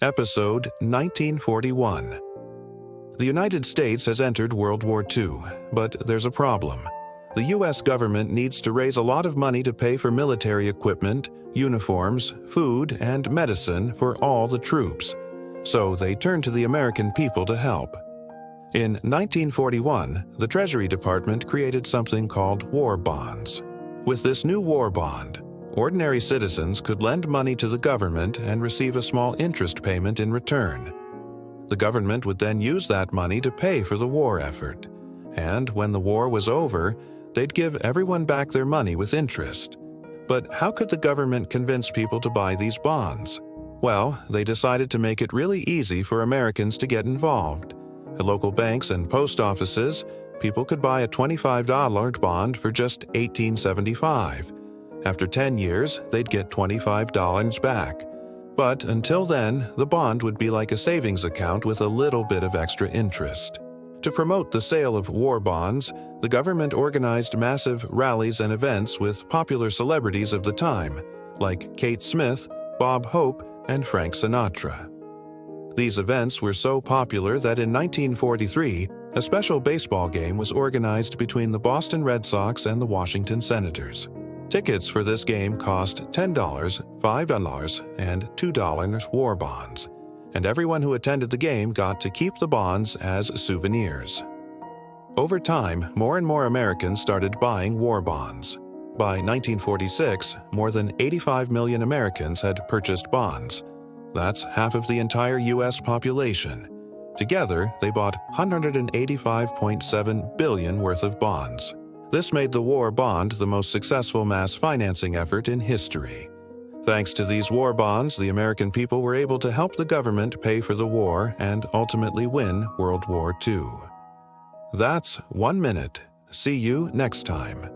Episode 1941. The United States has entered World War II, but there's a problem. The U.S. government needs to raise a lot of money to pay for military equipment, uniforms, food, and medicine for all the troops. So they turn to the American people to help. In 1941, the Treasury Department created something called war bonds. With this new war bond, ordinary citizens could lend money to the government and receive a small interest payment in return. The government would then use that money to pay for the war effort. And when the war was over, they'd give everyone back their money with interest. But how could the government convince people to buy these bonds? Well, they decided to make it really easy for Americans to get involved. At local banks and post offices, people could buy a $25 bond for just $18.75. After 10 years, they'd get $25 back. But until then, the bond would be like a savings account with a little bit of extra interest. To promote the sale of war bonds, the government organized massive rallies and events with popular celebrities of the time, like Kate Smith, Bob Hope, and Frank Sinatra. These events were so popular that in 1943, a special baseball game was organized between the Boston Red Sox and the Washington Senators. Tickets for this game cost $10, $5, and $2 war bonds, and everyone who attended the game got to keep the bonds as souvenirs. Over time, more and more Americans started buying war bonds. By 1946, more than 85 million Americans had purchased bonds. That's half of the entire U.S. population. Together, they bought $185.7 billion worth of bonds. This made the war bond the most successful mass financing effort in history. Thanks to these war bonds, the American people were able to help the government pay for the war and ultimately win World War II. That's 1 minute. See you next time.